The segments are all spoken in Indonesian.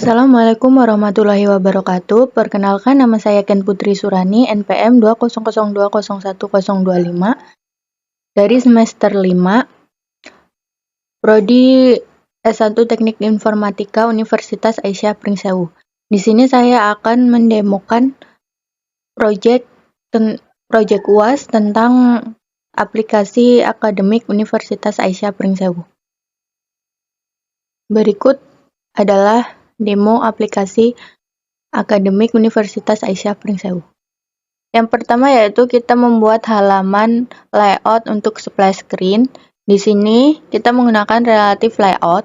Assalamualaikum warahmatullahi wabarakatuh. Perkenalkan, nama saya Ken Putri Surani, NPM 200201025 dari semester 5, Prodi S1 Teknik Informatika Universitas Aisyah Pringsewu. Di sini saya akan mendemokan proyek UAS tentang aplikasi akademik Universitas Aisyah Pringsewu. Berikut adalah demo aplikasi akademik Universitas Aisyah Pringsewu. Yang pertama yaitu kita membuat halaman layout untuk splash screen. Di sini kita menggunakan relative layout.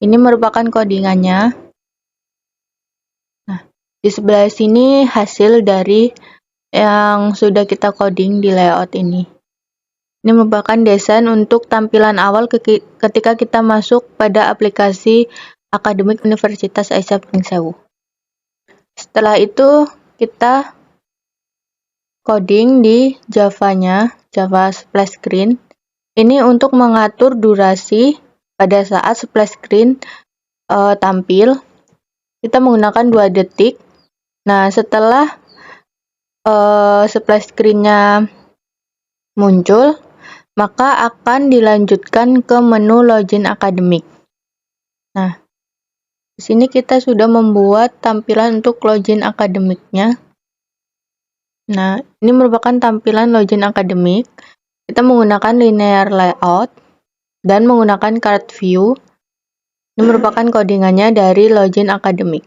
Ini merupakan codingannya. Nah, di sebelah sini hasil dari yang sudah kita coding di layout ini. Ini merupakan desain untuk tampilan awal ketika kita masuk pada aplikasi akademik Universitas Aisyah Pringsewu. Setelah itu kita coding di Java-nya, Java splash screen. Ini untuk mengatur durasi pada saat splash screen tampil. Kita menggunakan 2 detik. Nah, setelah splash screen-nya muncul, maka akan dilanjutkan ke menu login akademik. Nah, di sini kita sudah membuat tampilan untuk login akademiknya. Nah, ini merupakan tampilan login akademik. Kita menggunakan linear layout dan menggunakan card view. Ini merupakan codingannya dari login akademik.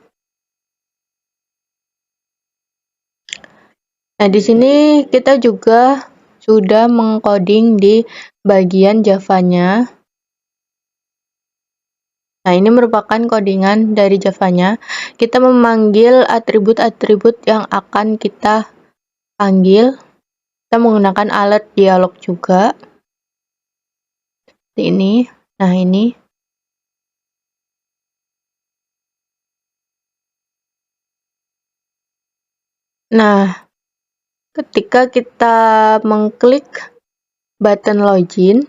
Nah, di sini kita juga sudah mengcoding di bagian Java-nya. Nah, ini merupakan codingan dari Java-nya. Kita memanggil atribut-atribut yang akan kita panggil. Kita menggunakan alert dialog juga. Seperti ini. Nah, ini. Nah, ketika kita mengklik button login,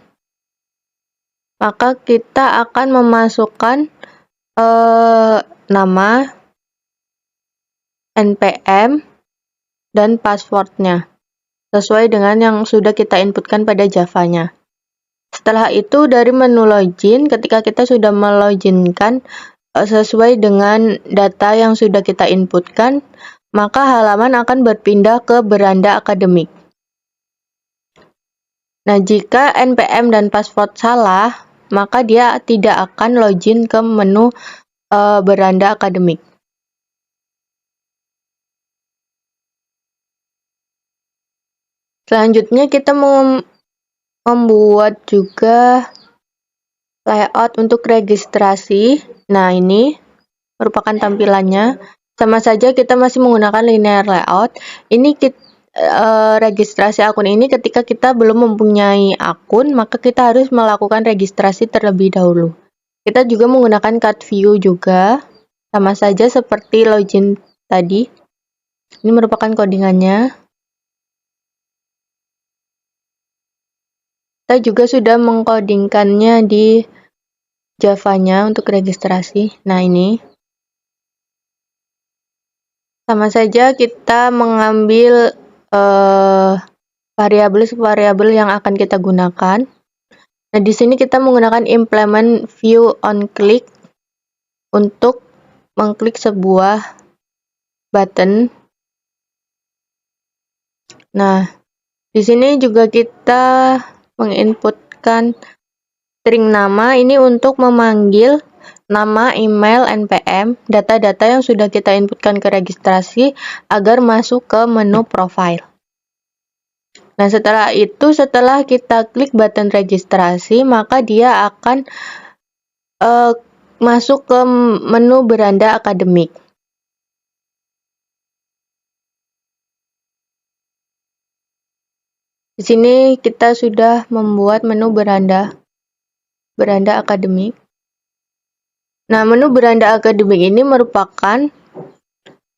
maka kita akan memasukkan nama, NPM, dan passwordnya sesuai dengan yang sudah kita inputkan pada Java-nya. Setelah itu dari menu login, ketika kita sudah meloginkan sesuai dengan data yang sudah kita inputkan, maka halaman akan berpindah ke beranda akademik. Nah, jika NPM dan password salah, maka dia tidak akan login ke menu beranda akademik. Selanjutnya kita membuat juga layout untuk registrasi. Nah, ini merupakan tampilannya. Sama saja kita masih menggunakan linear layout. Ini registrasi akun ini ketika kita belum mempunyai akun, maka kita harus melakukan registrasi terlebih dahulu. Kita juga menggunakan card view juga, sama saja seperti login tadi. Ini merupakan codingannya. Kita juga sudah mengcodingkannya di Java-nya untuk registrasi. Nah, ini. Sama saja kita mengambil variabel yang akan kita gunakan. Nah, di sini kita menggunakan implement view on click untuk mengklik sebuah button. Nah, di sini juga kita menginputkan string nama ini untuk memanggil nama, email, NPM, data-data yang sudah kita inputkan ke registrasi agar masuk ke menu profile. Nah, setelah itu, setelah kita klik button registrasi, maka dia akan masuk ke menu beranda akademik. Di sini kita sudah membuat menu beranda akademik. Nah, menu beranda akademik ini merupakan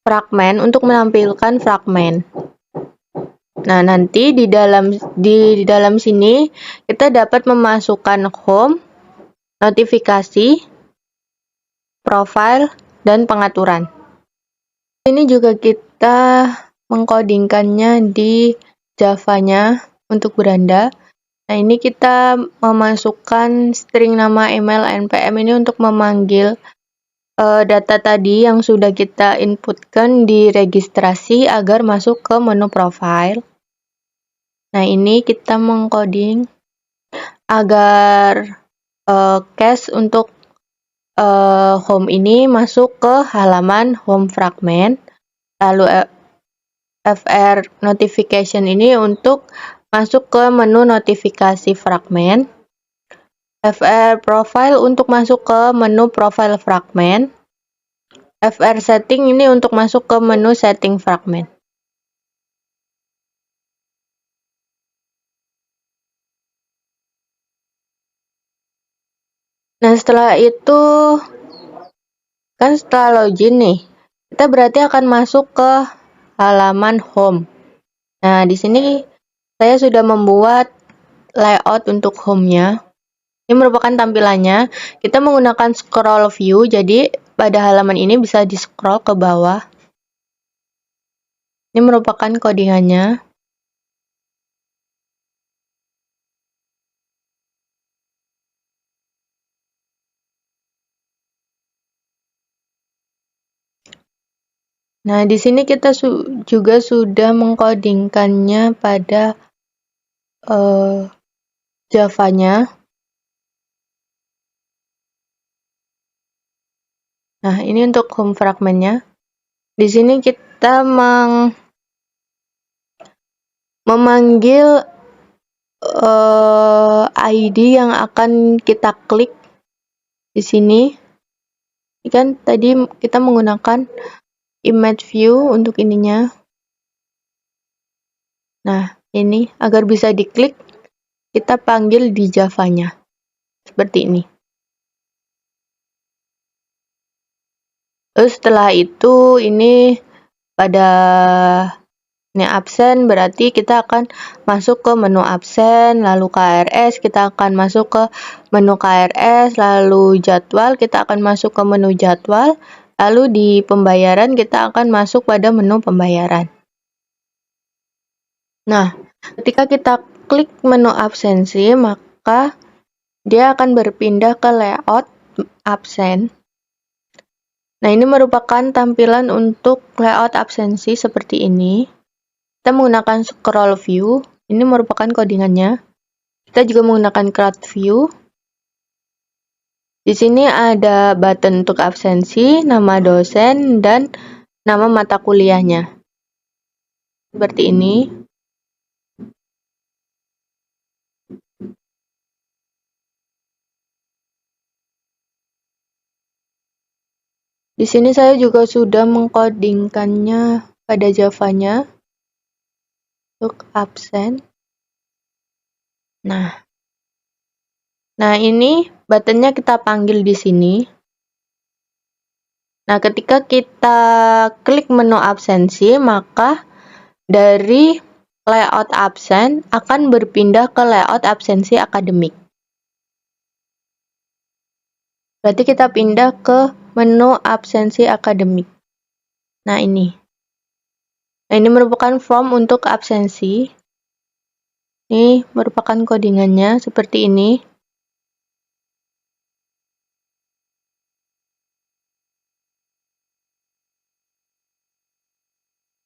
fragmen untuk menampilkan fragmen. Nah, nanti di dalam sini kita dapat memasukkan home, notifikasi, profile, dan pengaturan. Ini juga kita mengkodingkannya di Java-nya untuk beranda. Nah, ini kita memasukkan string nama email npm ini untuk memanggil data tadi yang sudah kita inputkan di registrasi agar masuk ke menu profile. Nah, ini kita mengcoding agar cache untuk home ini masuk ke halaman home fragment, lalu fr notification ini untuk masuk ke menu notifikasi fragment, fr profile untuk masuk ke menu profile fragment, fr setting ini untuk masuk ke menu setting fragment. Nah, setelah itu kan setelah login nih, kita berarti akan masuk ke halaman home. Nah, di sini saya sudah membuat layout untuk home-nya. Ini merupakan tampilannya. Kita menggunakan scroll view, jadi pada halaman ini bisa di-scroll ke bawah. Ini merupakan codingannya. Nah, di sini kita juga sudah mengkodingkannya pada Java-nya. Nah, ini untuk home fragment-nya. Di sini kita memanggil ID yang akan kita klik di sini. Ini kan tadi kita menggunakan image view untuk ininya. Nah, ini agar bisa diklik, kita panggil di Java-nya. Seperti ini. Terus setelah itu ini pada ini absen, berarti kita akan masuk ke menu absen, lalu KRS, kita akan masuk ke menu KRS, lalu jadwal, kita akan masuk ke menu jadwal, lalu di pembayaran kita akan masuk pada menu pembayaran. Nah, ketika kita klik menu absensi, maka dia akan berpindah ke layout absen. Nah, ini merupakan tampilan untuk layout absensi seperti ini. Kita menggunakan scroll view, ini merupakan codingannya. Kita juga menggunakan crowd view. Di sini ada button untuk absensi, nama dosen, dan nama mata kuliahnya. Seperti ini. Di sini saya juga sudah mengkodingkannya pada Java-nya untuk absen. Nah, ini buttonnya kita panggil di sini. Nah, ketika kita klik menu absensi, maka dari layout absen akan berpindah ke layout absensi akademik. Berarti kita pindah ke menu absensi akademik. Nah, ini. Nah, ini merupakan form untuk absensi. Ini merupakan codingannya seperti ini.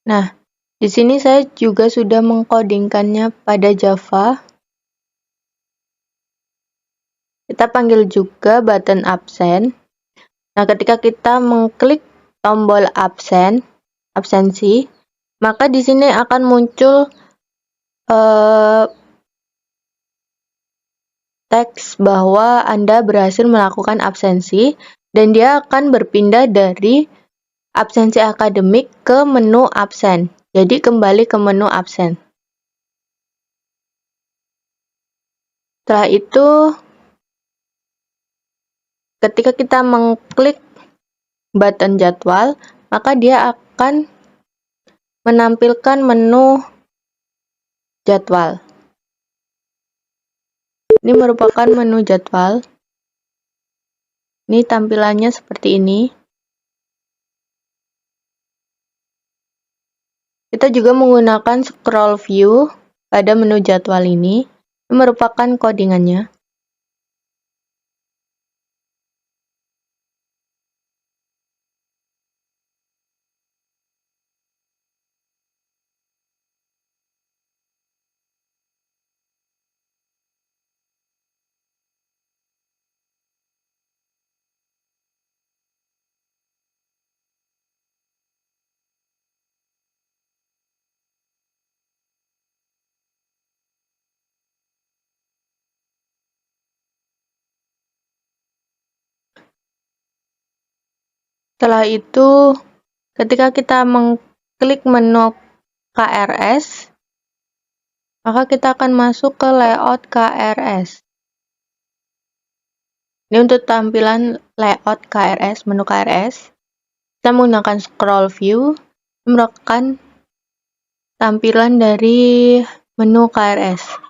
Nah, di sini saya juga sudah mengkodingkannya pada Java. Kita panggil juga button absen. Nah, ketika kita mengklik tombol absensi, maka di sini akan muncul teks bahwa Anda berhasil melakukan absensi, dan dia akan berpindah dari absensi akademik ke menu absen. Jadi kembali ke menu absen. Setelah itu, ketika kita mengklik button jadwal, maka dia akan menampilkan menu jadwal. Ini merupakan menu jadwal. Ini tampilannya seperti ini. Kita juga menggunakan scroll view pada menu jadwal ini. Ini merupakan codingannya. Setelah itu, ketika kita mengklik menu KRS, maka kita akan masuk ke layout KRS. Ini untuk tampilan layout KRS, menu KRS. Kita menggunakan scroll view, merupakan tampilan dari menu KRS.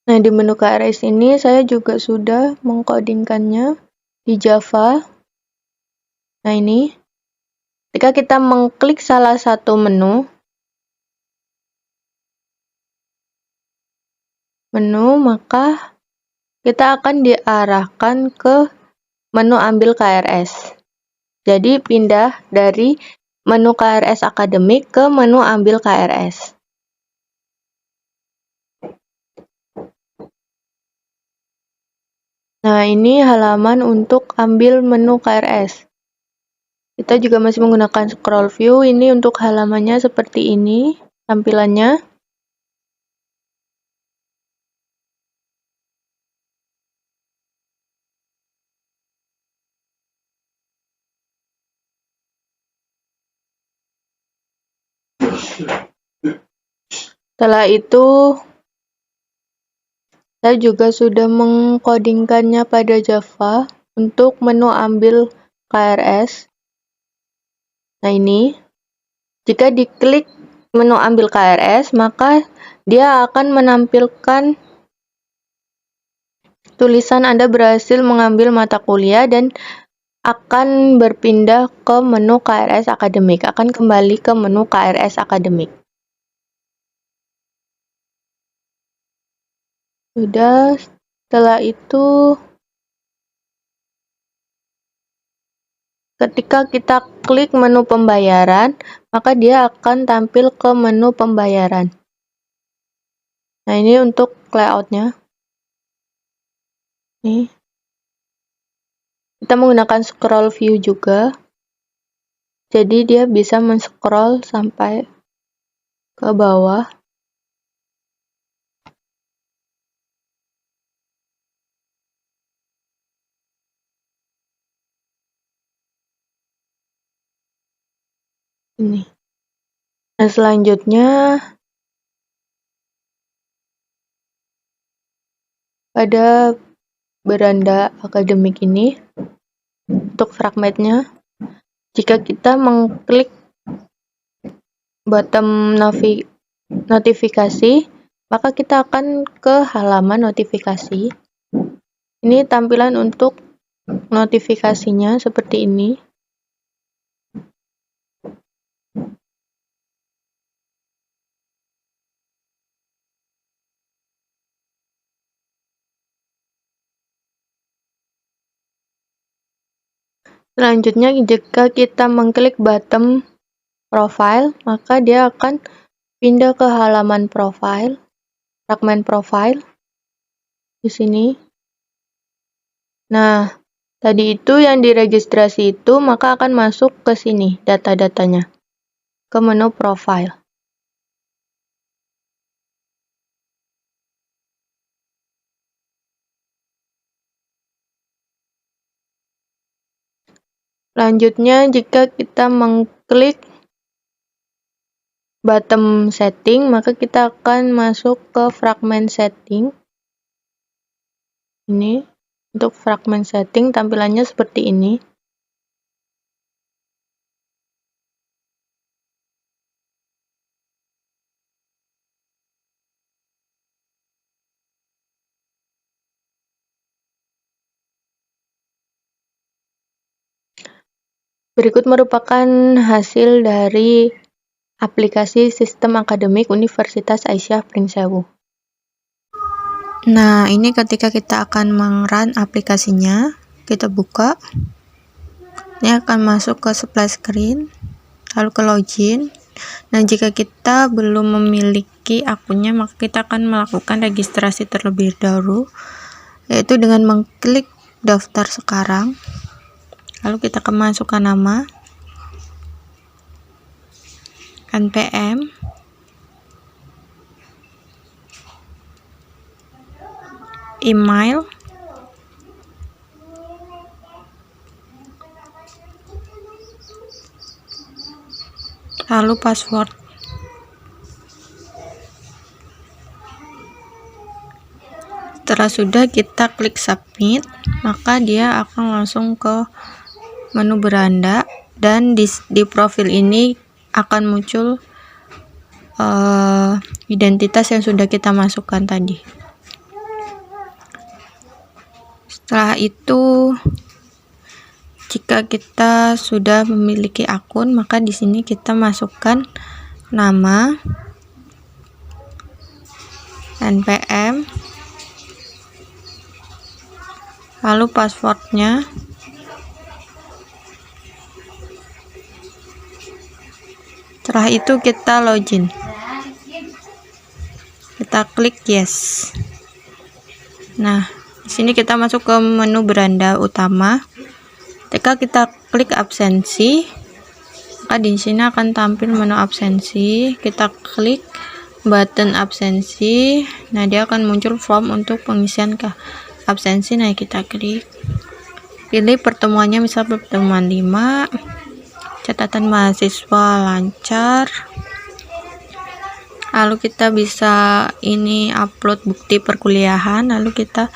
Nah, di menu KRS ini saya juga sudah mengkodingkannya di Java. Nah, ini. Ketika kita mengklik salah satu menu, maka kita akan diarahkan ke menu ambil KRS. Jadi, pindah dari menu KRS akademik ke menu ambil KRS. Nah, ini halaman untuk ambil menu KRS. Kita juga masih menggunakan scroll view. Ini untuk halamannya seperti ini tampilannya. Setelah itu, saya juga sudah mengkodingkannya pada Java untuk menu ambil KRS. Nah, ini. Jika diklik menu ambil KRS, maka dia akan menampilkan tulisan Anda berhasil mengambil mata kuliah dan akan berpindah ke menu KRS akademik. Akan kembali ke menu KRS akademik. Sudah, setelah itu ketika kita klik menu pembayaran, maka dia akan tampil ke menu pembayaran. Nah, ini untuk layoutnya. Nih. Kita menggunakan scroll view juga. Jadi dia bisa men-scroll sampai ke bawah. Ini. Nah, selanjutnya pada beranda akademik ini untuk fragmentnya, jika kita mengklik button notifikasi, maka kita akan ke halaman notifikasi. Ini tampilan untuk notifikasinya seperti ini. Selanjutnya, jika kita mengklik button profile, maka dia akan pindah ke halaman profile, fragment profile di sini. Nah, tadi itu yang diregistrasi itu, maka akan masuk ke sini data-datanya, ke menu profile. Selanjutnya, jika kita mengklik button setting, maka kita akan masuk ke fragment setting. Ini untuk fragment setting tampilannya seperti ini. Berikut merupakan hasil dari aplikasi sistem akademik Universitas Aisyah Pringsewu. Nah, ini ketika kita akan meng-run aplikasinya, kita buka. Ini akan masuk ke splash screen, lalu ke login. Nah, jika kita belum memiliki akunnya, maka kita akan melakukan registrasi terlebih dahulu, yaitu dengan mengklik daftar sekarang. Lalu kita akan masukkan nama, NPM, email, lalu password. Setelah sudah kita klik submit, maka dia akan langsung ke menu beranda, dan di profil ini akan muncul identitas yang sudah kita masukkan tadi. Setelah itu, jika kita sudah memiliki akun, maka di sini kita masukkan nama, NPM, lalu passwordnya, setelah itu kita login, kita klik yes. Nah, di sini kita masuk ke menu beranda utama. Ketika kita klik absensi, maka di sini akan tampil menu absensi. Kita klik button absensi. Nah, dia akan muncul form untuk pengisian ke absensi. Nah, kita klik, pilih pertemuannya, misal pertemuan 5, catatan mahasiswa lancar. Lalu kita bisa ini upload bukti perkuliahan, lalu kita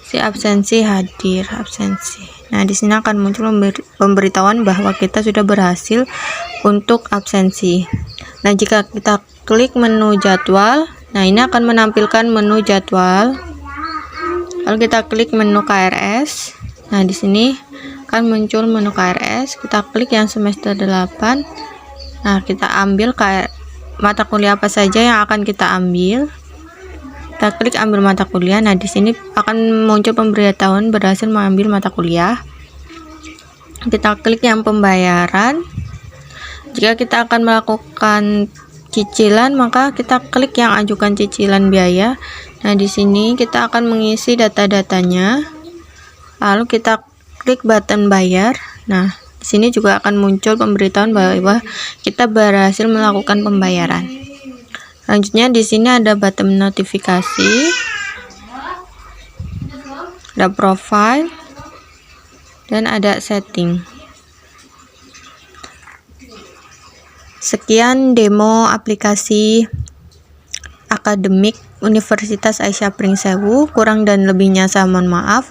si absensi hadir, absensi. Nah, di sini akan muncul pemberitahuan bahwa kita sudah berhasil untuk absensi. Nah, jika kita klik menu jadwal, nah ini akan menampilkan menu jadwal. Lalu kita klik menu KRS. Nah, di sini akan muncul menu KRS. Kita klik yang semester 8. Nah, kita ambil mata kuliah apa saja yang akan kita ambil. Kita klik ambil mata kuliah. Nah, di sini akan muncul pemberitahuan berhasil mengambil mata kuliah. Kita klik yang pembayaran. Jika kita akan melakukan cicilan, maka kita klik yang ajukan cicilan biaya. Nah, di sini kita akan mengisi data-datanya. Lalu kita klik button bayar. Nah, di sini juga akan muncul pemberitahuan bahwa kita berhasil melakukan pembayaran. Selanjutnya di sini ada button notifikasi, ada profile, dan ada setting. Sekian demo aplikasi akademik Universitas Aisyah Pringsewu. Kurang dan lebihnya saya mohon maaf.